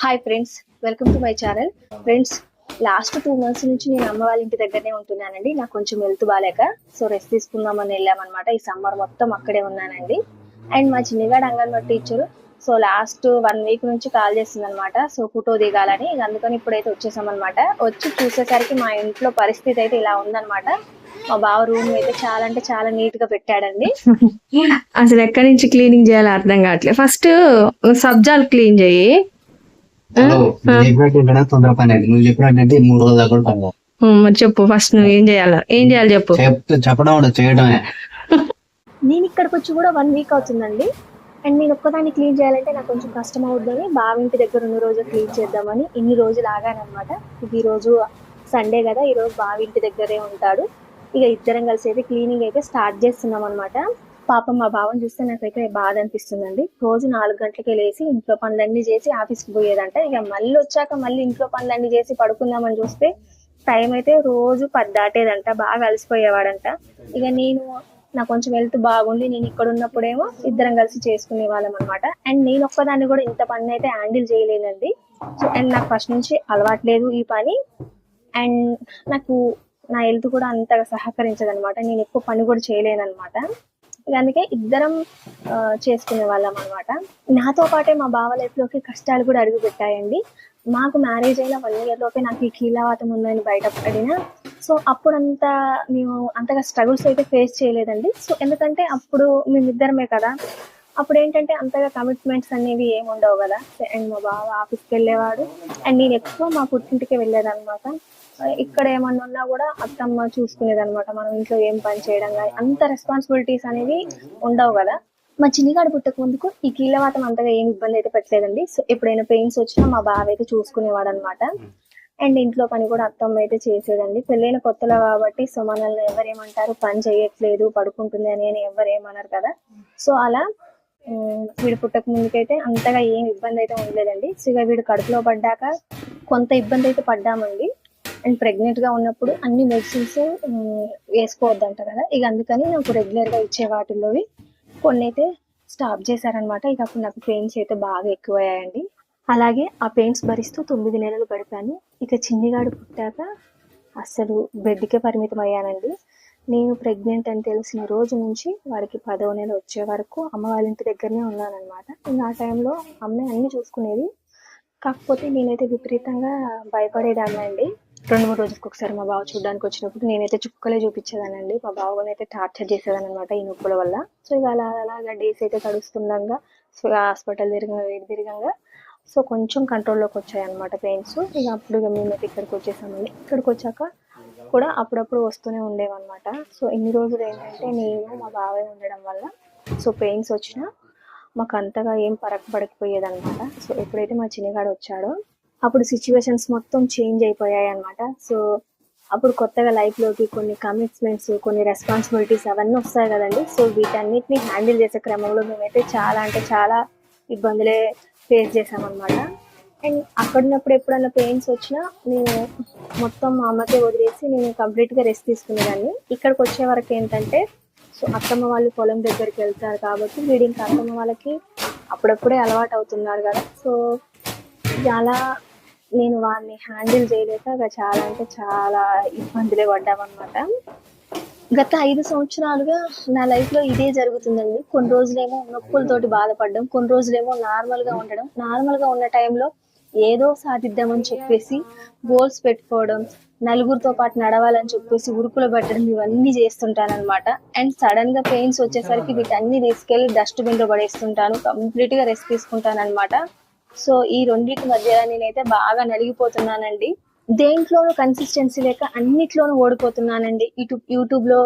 Hi friends, welcome to my channel. Friends, last 2 months నుంచి నేను అమ్మ వాళ్ళ ఇంటి దగ్గరనే ఉంటున్నానండి. నాకు కొంచెం హెల్త్ బాగాలేక సో రెస్ట్ తీసుకుందామని వెళ్ళామన్నమాట. ఈ సమ్మర్ మొత్తం అక్కడే ఉన్నానండి. అండ్ మా చిన్నగాడు Anganwadi teacher so last 1 week నుంచి కాల్ చేస్తుంది అనమాట. సో ఫోటో దిగాలని, అందుకని ఇప్పుడైతే వచ్చేసామన్నమాట. వచ్చి చూసేసరికి మా ఇంట్లో పరిస్థితి అయితే ఇలా ఉందన్నమాట. మా బావ రూమ్ అయితే చాలా అంటే చాలా నీట్ గా పెట్టాడండి. అసలు ఎక్కడి నుంచి క్లీనింగ్ చేయాలో అర్థం కావట్లేదు. ఫస్ట్ సబ్జాలు క్లీన్ చెయ్యి. తొందర పని అది నువ్వు చెప్పినట్టు 3 రోజులు దాకా పని కాదు. మరి చెప్పు, ఫస్ట్ నువ్వు ఏం చేయాలి చెప్పు. చెప్పడం ఉండదు, చేయడమే. నేను ఇక్కడికి వచ్చి కూడా 1 week అవుతుందండి. అండ్ నేను ఒక్కదాన్ని క్లీన్ చేయాలంటే నాకు కొంచెం కష్టం అవుతుందని బావ ఇంటి దగ్గర ఉన్న రోజు క్లీన్ చేద్దామని ఇన్ని రోజులు ఆగానమాట. ఈ రోజు సండే కదా, ఈ రోజు బావ ఇంటి దగ్గరే ఉంటాడు. ఇక ఇద్దరం కలిసి అయితే క్లీనింగ్ అయితే స్టార్ట్ చేస్తున్నాం అనమాట. పాపం మా బావని చూస్తే నాకైతే బాధ అనిపిస్తుందండి. రోజు 4 గంటలకే లేచి ఇంట్లో పనులన్నీ చేసి ఆఫీస్కి పోయేదంట. ఇక మళ్ళీ వచ్చాక మళ్ళీ ఇంట్లో పనులన్నీ చేసి పడుకుందామని చూస్తే టైం అయితే రోజు 10 దాటేదంట. బాగా అలసిపోయేవాడంట. ఇక నాకు కొంచెం హెల్త్ బాగుండి నేను ఇక్కడ ఉన్నప్పుడేమో ఇద్దరం కలిసి చేసుకునే వాళ్ళం అనమాట. అండ్ నేను ఒక్కదాన్ని కూడా ఇంత పని అయితే హ్యాండిల్ చేయలేనండి. సో అండ్ నాకు ఫస్ట్ నుంచి అలవాట్లేదు ఈ పని. అండ్ నాకు నా హెల్త్ కూడా అంతగా సహకరించదు అనమాట. నేను ఎక్కువ పని కూడా చేయలేను అనమాట. అందుకే ఇద్దరం చేసుకునే వాళ్ళం అనమాట. నాతో పాటే మా బావ లైఫ్ లోకి కష్టాలు కూడా అడుగు పెట్టాయండి. మాకు మ్యారేజ్ అయిన 1 year లోపే నాకు ఈ కీళ్ళవాతం ఉందని బయటపడిన. సో అప్పుడంతా మేము అంతగా స్ట్రగుల్స్ అయితే ఫేస్ చేయలేదండి. సో ఎందుకంటే అప్పుడు మేమిద్దరమే కదా. అప్పుడు ఏంటంటే అంతగా కమిట్మెంట్స్ అనేవి ఏమి ఉండవు కదా. అండ్ మా బావ ఆఫీస్కి వెళ్ళేవాడు. అండ్ నేను ఎక్కువ మా పుట్టింటికి వెళ్ళేదన్నమాట. ఇక్కడ ఏమన్నా ఉన్నా కూడా అత్తమ్మ చూసుకునేది అనమాట. మనం ఇంట్లో ఏం పని చేయడం కానీ అంత రెస్పాన్సిబిలిటీస్ అనేవి ఉండవు కదా. మా చిన్నగాడు పుట్టక ముందుకు ఈ కీళ్ళవాతం అంతగా ఏం ఇబ్బంది అయితే పెట్టలేదండి. సో ఎప్పుడైనా పెయిన్స్ వచ్చినా మా బావ అయితే చూసుకునేవాడు అనమాట. అండ్ ఇంట్లో పని కూడా అత్తమ్మ అయితే చేసేదండి. పెళ్ళైన కొత్తలో కాబట్టి సో మనల్ని ఎవరేమంటారు, పని చేయట్లేదు పడుకుంటుంది అని ఎవరు ఏమన్నారు కదా. సో అలా వీడు పుట్టక ముందుకైతే అంతగా ఏం ఇబ్బంది అయితే ఉండలేదండి. సో ఇక వీడు కడుపులో పడ్డాక కొంత ఇబ్బంది అయితే పడ్డామండి. అండ్ ప్రెగ్నెంట్ గా ఉన్నప్పుడు అన్ని మెడిసిన్స్ వేసుకోవద్దంట కదా. ఇక అందుకని నాకు రెగ్యులర్ గా ఇచ్చే వాటిల్లోవి కొన్ని అయితే స్టాప్ చేశారనమాట. ఇక అప్పుడు నాకు పెయిన్స్ అయితే బాగా ఎక్కువయ్యాయండి. అలాగే ఆ పెయిన్స్ భరిస్తూ 9 నెలలు గడిపాను. ఇక చిన్నిగాడు పుట్టాక అస్సలు బెడ్కే పరిమితం అయ్యానండి. నేను ప్రెగ్నెంట్ అని తెలిసిన రోజు నుంచి వాడికి 10వ నెల వచ్చే వరకు అమ్మ వాళ్ళ ఇంటి దగ్గరనే ఉన్నానమాట. ఇంకా ఆ టైంలో అమ్మే అన్ని చూసుకునేది. కాకపోతే నేనైతే విపరీతంగా భయపడేదాన్ని అండి. 2-3 రోజులకు ఒకసారి మా బావ చూడడానికి వచ్చినప్పుడు నేనైతే చుక్కలే చూపించేదానండి. మా బావని అయితే టార్చర్ చేసేదాన్ని అనమాట ఈ నొప్పుల వల్ల. సో ఇక అలాగా డేస్ అయితే గడుస్తుండగా సో హాస్పిటల్ తిరగంగా సో కొంచెం కంట్రోల్లోకి వచ్చాయన్నమాట పెయిన్స్. ఇక అప్పుడు మేమైతే ఇక్కడికి వచ్చేసామండి. ఇక్కడికి వచ్చాక కూడా అప్పుడప్పుడు వస్తూనే ఉండేవన్నమాట. సో ఇన్ని రోజులు ఏంటంటే నేను మా బావే ఉండడం వల్ల సో పెయిన్స్ వచ్చినా మాకు అంతగా ఏం పడకపోయేదన్నమాట. సో ఎప్పుడైతే మా చిన్నగాడు వచ్చాడో అప్పుడు సిచ్యువేషన్స్ మొత్తం చేంజ్ అయిపోయాయి అనమాట. సో అప్పుడు కొత్తగా లైఫ్లోకి కొన్ని కమిట్మెంట్స్, కొన్ని రెస్పాన్సిబిలిటీస్ అవన్నీ వస్తాయి కదండి. సో వీటన్నిటిని హ్యాండిల్ చేసే క్రమంలో మేమైతే చాలా అంటే చాలా ఇబ్బందులే ఫేస్ చేసామన్నమాట. అండ్ అక్కడ ఉన్నప్పుడు ఎప్పుడన్నా పెయిన్స్ వచ్చినా నేను మొత్తం మా అమ్మకే వదిలేసి నేను కంప్లీట్గా రెస్ట్ తీసుకునేదాన్ని. ఇక్కడికి వచ్చే వరకు ఏంటంటే సో అత్తమ్మ వాళ్ళు పొలం దగ్గరికి వెళ్తారు కాబట్టి వీడింకా అత్తమ్మ వాళ్ళకి అప్పుడప్పుడే అలవాటు అవుతున్నారు కదా. సో అలా నేను వాడిని హ్యాండిల్ చేయలేక చాలా అంటే చాలా ఇబ్బందులే పడ్డామన్నమాట. గత 5 సంవత్సరాలుగా నా లైఫ్లో ఇదే జరుగుతుందండి. కొన్ని రోజులేమో నొప్పులతోటి బాధపడడం, కొన్ని రోజులేమో నార్మల్గా ఉండడం. నార్మల్గా ఉన్న టైంలో ఏదో సాధిద్దామని చెప్పేసి గోల్స్ పెట్టుకోవడం, నలుగురితో పాటు నడవాలని చెప్పేసి ఉరుకులు పెట్టడం ఇవన్నీ చేస్తుంటానన్నమాట. అండ్ సడన్ గా పెయిన్స్ వచ్చేసరికి వీటన్ని తీసుకెళ్లి డస్ట్బిన్ లో పడేస్తుంటాను. కంప్లీట్ గా రెస్ట్ తీసుకుంటాను అనమాట. సో ఈ రెండింటి మధ్య నేనైతే బాగా నలిగిపోతున్నానండి. దేంట్లోనూ కన్సిస్టెన్సీ లేక అన్నిట్లోనూ ఓడిపోతున్నానండి. ఇటు యూట్యూబ్ లో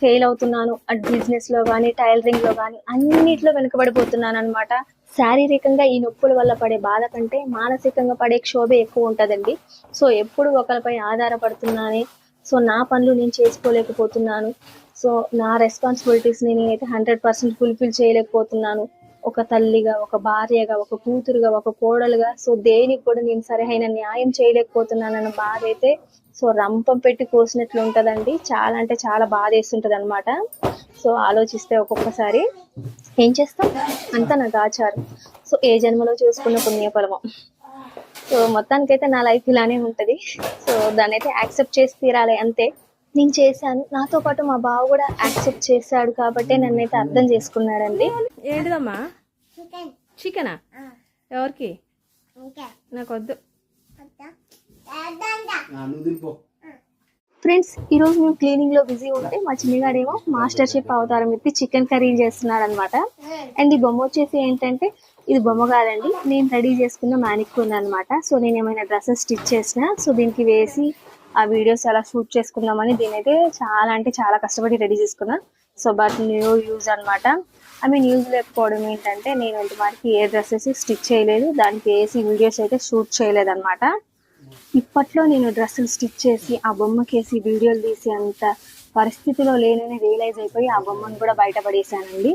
ఫెయిల్ అవుతున్నాను, అటు బిజినెస్ లో కానీ టైలరింగ్ లో కానీ అన్నిట్లో వెనుకబడిపోతున్నాను అనమాట. శారీరకంగా ఈ నొప్పుల వల్ల పడే బాధ కంటే మానసికంగా పడే క్షోభ ఎక్కువ ఉంటుందండి. సో ఎప్పుడు ఒకరిపై ఆధారపడుతున్నానే. సో నా పనులు నేను చేసుకోలేకపోతున్నాను. సో నా రెస్పాన్సిబిలిటీస్ని నేనైతే 100% ఫుల్ఫిల్ చేయలేకపోతున్నాను. ఒక తల్లిగా, ఒక భార్యగా, ఒక కూతురుగా, ఒక కోడలుగా సో దేనికి కూడా నేను సరైన న్యాయం చేయలేకపోతున్నానన్న బాధ అయితే సో రంపం పెట్టి కోసినట్లు ఉంటుందండి. చాలా అంటే చాలా బాధ వేస్తుంటది అనమాట. సో ఆలోచిస్తే ఒక్కొక్కసారి ఏం చేస్తాం, అంతా నాకు ఆచారం. సో ఏ జన్మలో చేసుకున్న పుణ్యఫలమో. సో మొత్తానికైతే నా లైఫ్ ఇలానే ఉంటది. సో దాన్ని అయితే యాక్సెప్ట్ చేసి తీరాలి అంతే. నేను చేశాను, నాతో పాటు మా బావ కూడా యాక్సెప్ట్ చేశాడు కాబట్టి నన్నైతే అర్థం చేసుకున్నాడండి. ఏంటిదమ్మా? చికెనా? ఎవరికి? నాకు వద్దు. ఫ్రెండ్స్, ఈ రోజు మేము క్లీనింగ్ లో బిజీ ఉంటే మా చిన్నగాడేమో మాస్టర్ షెఫ్ అవతారం ఎత్తి చికెన్ కర్రీ చేస్తున్నాడు అనమాట. అండ్ ఈ బొమ్మ వచ్చేసి ఏంటంటే ఇది బొమ్మ కాదండి, నేను రెడీ చేసుకున్న మ్యానిక్యూర్ అనమాట. సో నేను ఏమైనా డ్రెస్సెస్ స్టిచ్ చేసిన సో దీనికి వేసి ఆ వీడియోస్ అలా షూట్ చేసుకుందామని దీనైతే చాలా అంటే చాలా కష్టపడి రెడీ చేసుకున్నా. సో బట్ న్యూ యూజ్ అనమాట. యూజ్ లేకపోవడం ఏంటంటే నేను ఇంతవరకు ఏ డ్రెస్సెస్ స్టిచ్ చేయలేదు, దానికి వేసి వీడియోస్ అయితే షూట్ చేయలేదు అనమాట. ఇప్పట్లో నేను డ్రెస్సులు స్టిచ్ చేసి ఆ బొమ్మకేసి వీడియోలు తీసి అంత పరిస్థితిలో లేనని రియలైజ్ అయిపోయి ఆ బొమ్మను కూడా బయటపడేసానండి.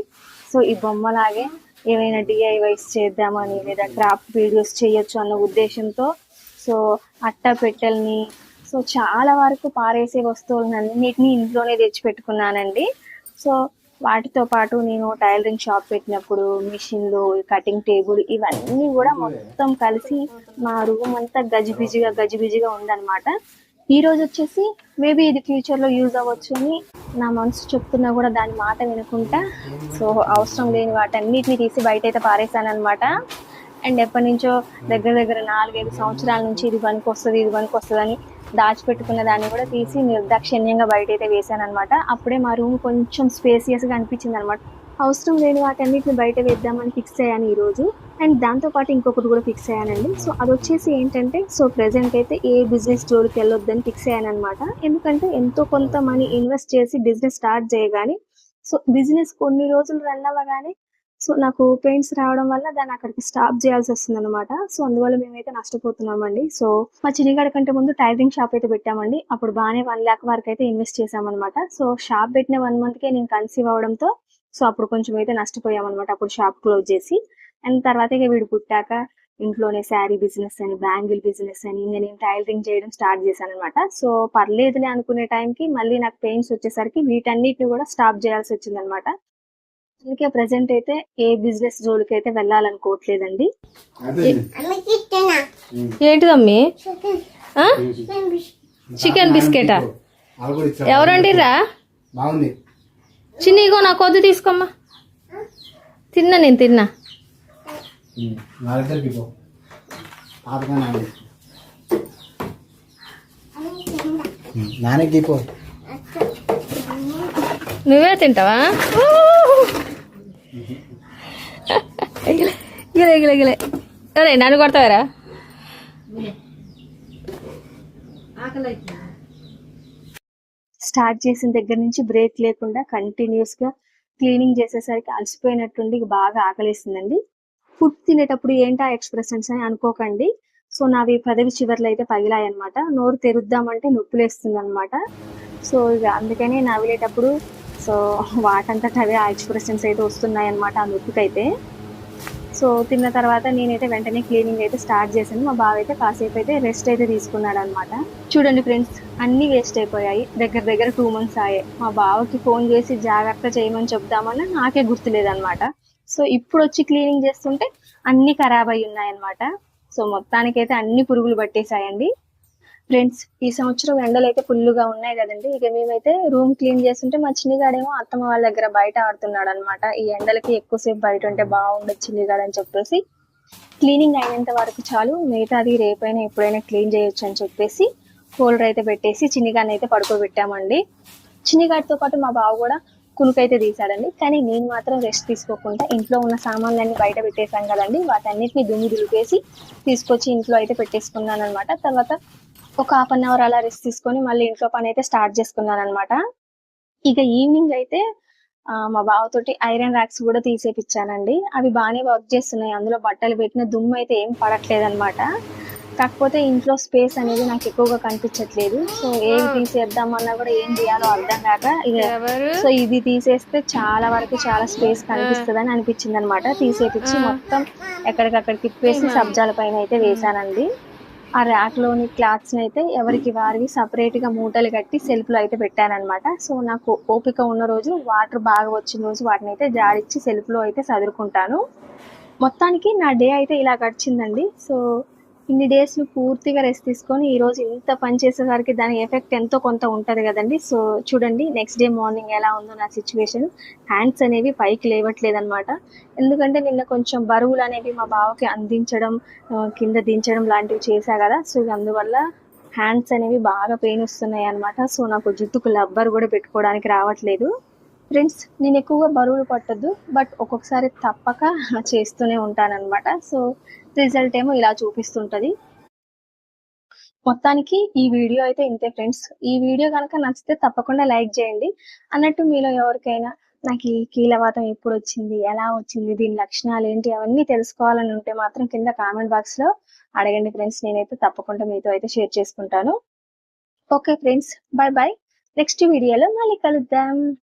సో ఈ బొమ్మలాగే ఏమైనా డిఐవైస్ చేద్దామని లేదా క్రాఫ్ట్ వీడియోస్ చేయొచ్చు అన్న ఉద్దేశంతో సో అట్ట పెట్టెల్ని సో చాలా వరకు పారేసే వస్తువులన్నిటిని ఇంట్లోనే తెచ్చిపెట్టుకున్నానండి. సో వాటితో పాటు నేను టైలరింగ్ షాప్ పెట్టినప్పుడు మిషన్లు, కటింగ్ టేబుల్ ఇవన్నీ కూడా మొత్తం కలిసి మా రూమ్ అంతా గజిబిజిగా ఉందన్నమాట. ఈ రోజు వచ్చేసి మేబీ ఇది ఫ్యూచర్ లో యూజ్ అవ్వచ్చు అని నా మనసు చెప్తున్నా కూడా దాని మాట వినకుండా సో అవసరం లేని వాటన్నిటిని తీసి బయట అయితే పారేసాను అనమాట. అండ్ ఎప్పటి నుంచో దగ్గర 4-5 సంవత్సరాల నుంచి ఇది పనికి అని దాచిపెట్టుకున్న దాన్ని కూడా తీసి నిర్దాక్షిణ్యంగా బయట అయితే వేసాను అనమాట. అప్పుడే మా రూమ్ కొంచెం స్పేసియస్ గా అనిపించింది అనమాట. అవసరం లేని వాటన్నిటిని బయట వేద్దామని ఫిక్స్ అయ్యాను ఈ రోజు. అండ్ దాంతో పాటు ఇంకొకటి కూడా ఫిక్స్ అయ్యానండి. సో అది వచ్చేసి ఏంటంటే సో ప్రెసెంట్ అయితే ఏ బిజినెస్ జోలికి వెళ్ళొద్దని ఫిక్స్ అయ్యాను అనమాట. ఎందుకంటే ఎంతో కొంత మనీ ఇన్వెస్ట్ చేసి బిజినెస్ స్టార్ట్ చేయగానే సో బిజినెస్ కొన్ని రోజులు రన్ అవ్వగానే సో నాకు పెయిన్స్ రావడం వల్ల దాన్ని అక్కడికి స్టాప్ చేయాల్సి వస్తుంది అనమాట. సో అందువల్ల మేమైతే నష్టపోతున్నామండి. సో మా చిన్నగాడి కంటే ముందు టైలరింగ్ షాప్ అయితే పెట్టామండి. అప్పుడు బాగానే 1 lakh వరకు అయితే ఇన్వెస్ట్ చేసామన్నమాట. సో షాప్ పెట్టిన 1 month కే నేను కన్సీవ్ అవడంతో సో అప్పుడు కొంచెం అయితే నష్టపోయామన్నమాట. అప్పుడు షాప్ క్లోజ్ చేసి అండ్ తర్వాత ఇక వీడు పుట్టాక ఇంట్లోనే శారీ బిజినెస్ అని, బ్యాంగిల్ బిజినెస్ అని ఇంకా నేను టైలరింగ్ చేయడం స్టార్ట్ చేశాను అనమాట. సో పర్లేదులే అనుకునే టైంకి మళ్ళీ నాకు పెయిన్స్ వచ్చేసరికి వీటన్నిటిని కూడా స్టాప్ చేయాల్సి వచ్చింది అనమాట. అందుకే ప్రెసెంట్ అయితే ఏ బిజినెస్ జోలికి అయితే వెళ్ళాలనుకోవట్లేదండి. ఏంటిదమ్మీ? చికెన్ బిస్కెటా? ఎవరండిరా? చిన్నగో నా కొద్ది తీసుకోమ్మా. నేను తిన్నా. నువ్వే తింటావా? గిలే అరే నన్ను కొడతావారా? స్టార్ట్ చేసిన దగ్గర నుంచి బ్రేక్ లేకుండా కంటిన్యూస్ గా క్లీనింగ్ చేసేసరికి అలసిపోయినట్టుండి బాగా ఆకలిస్తుందండి. ఫుడ్ తినేటప్పుడు ఏంటా ఎక్స్ప్రెషన్స్ అని అనుకోకండి. సో నావి పదవి చివర్లు అయితే పగిలాయి అనమాట. నోరు తెరుద్దామంటే నొప్పులేస్తుంది అనమాట. సో ఇక అందుకనే నవ్విలేటప్పుడు సో వాటంతట అవే ఆ ఎక్స్ప్రెషన్స్ అయితే వస్తున్నాయి అనమాట ఆ నొప్పికైతే. సో తిన్న తర్వాత నేనైతే వెంటనే క్లీనింగ్ అయితే స్టార్ట్ చేశాను. మా బావ అయితే కాసేపు అయితే రెస్ట్ అయితే తీసుకున్నాడు అనమాట. చూడండి ఫ్రెండ్స్, అన్ని వేస్ట్ అయిపోయాయి. దగ్గర 2 months అయ్యాయి. మా బావకి ఫోన్ చేసి జాగ్రత్త చేయమని చెప్దామన్నా నాకే గుర్తులేదన్నమాట. సో ఇప్పుడు వచ్చి క్లీనింగ్ చేస్తుంటే అన్ని ఖరాబ్ అయి ఉన్నాయన్నమాట. సో మొత్తానికైతే అన్ని పురుగులు పట్టేశాయండి. ఫ్రెండ్స్, ఈ సంవత్సరం ఎండలు అయితే ఫుల్గా ఉన్నాయి కదండి. ఇక మేమైతే రూమ్ క్లీన్ చేస్తుంటే మా చిన్నిగాడేమో అత్తమ్మ వాళ్ళ దగ్గర బయట ఆడుతున్నాడు అనమాట. ఈ ఎండలకి ఎక్కువసేపు బయట ఉంటే బాగుండదు చిన్నిగాడు అని చెప్పేసి క్లీనింగ్ అయినంత వరకు చాలు, మిగతాది రేపైనా ఎప్పుడైనా క్లీన్ చేయొచ్చు అని చెప్పేసి హోల్డర్ అయితే పెట్టేసి చిన్నిగాడిని అయితే పడుకోబెట్టామండి. చిన్నిగాడితో పాటు మా బావ కూడా కునుకైతే తీసాడండి. కానీ నేను మాత్రం రెస్ట్ తీసుకోకుండా ఇంట్లో ఉన్న సామాన్లన్నీ బయట పెట్టేశాం కదండి, వాటన్నిటిని దుమ్ము దులిపేసి తీసుకొచ్చి ఇంట్లో అయితే పెట్టేసుకున్నాను అనమాట. తర్వాత ఒక 1/2 hour అలా రెస్ట్ తీసుకొని మళ్ళీ ఇంట్లో పని అయితే స్టార్ట్ చేసుకున్నాను అనమాట. ఇక ఈవినింగ్ అయితే మా బావతోటి ఐరన్ ర్యాక్స్ కూడా తీసేపిచ్చానండి. అవి బాగానే వర్క్ చేస్తున్నాయి. అందులో బట్టలు పెట్టిన దుమ్ము అయితే ఏం పడట్లేదు అనమాట. కాకపోతే ఇంట్లో స్పేస్ అనేది నాకు ఎక్కువగా కనిపించట్లేదు. సో ఏం తీసేద్దామన్నా కూడా ఏం చేయాలో అర్థం కాక సో ఇది తీసేస్తే చాలా వరకు చాలా స్పేస్ కనిపిస్తుంది అని అనిపించింది అనమాట. తీసేపిచ్చి మొత్తం ఎక్కడికక్కడ తిప్పేసి సబ్జాల పైన అయితే వేసానండి. ఆ ర్యాక్ లోని క్లాత్స్ అయితే ఎవరికి వారికి సపరేట్ గా మూటలు కట్టి సెల్ఫ్ లో అయితే పెట్టానన్నమాట. సో నాకు ఓపిక ఉన్న రోజు, వాటర్ బాగా వచ్చిన రోజు వాటిని అయితే జాడిచ్చి సెల్ఫ్ లో అయితే సదురుకుంటాను. మొత్తానికి నా డే అయితే ఇలా గడిచిందండి. సో ఇన్ని డేస్ పూర్తిగా రెస్ట్ తీసుకొని ఈ రోజు ఇంత పని చేసేసరికి దాని ఎఫెక్ట్ ఎంతో కొంత ఉంటది కదండి. సో చూడండి నెక్స్ట్ డే మార్నింగ్ ఎలా ఉందో నా సిచ్యువేషన్. హ్యాండ్స్ అనేవి పైకి లేవట్లేదు అనమాట. ఎందుకంటే నిన్న కొంచెం బరువులు అనేవి మా బావకి అందించడం, కింద దించడం లాంటివి చేశా కదా. సో అందువల్ల హ్యాండ్స్ అనేవి బాగా పెయిన్ వస్తున్నాయి అనమాట. సో నాకు జుట్టుకు లబ్బర్ కూడా పెట్టుకోవడానికి రావట్లేదు. ఫ్రెండ్స్ నేను ఎక్కువగా బరువులు పట్టద్దు, బట్ ఒక్కొక్కసారి తప్పక చేస్తూనే ఉంటానన్నమాట. సో రిజల్ట్ ఏమో ఇలా చూపిస్తుంటది. మొత్తానికి ఈ వీడియో అయితే ఇంతే ఫ్రెండ్స్. ఈ వీడియో కనుక నచ్చితే తప్పకుండా లైక్ చేయండి. అన్నట్టు మీలో ఎవరికైనా నాకు ఈ కీలవాతం ఎప్పుడు వచ్చింది, ఎలా వచ్చింది, దీని లక్షణాలు ఏంటి, అవన్నీ తెలుసుకోవాలని ఉంటే మాత్రం కింద కామెంట్ బాక్స్ లో అడగండి ఫ్రెండ్స్. నేనైతే తప్పకుండా మీతో అయితే షేర్ చేసుకుంటాను. Okay friends, bye bye. నెక్స్ట్ వీడియోలో మళ్ళీ కలుద్దాం.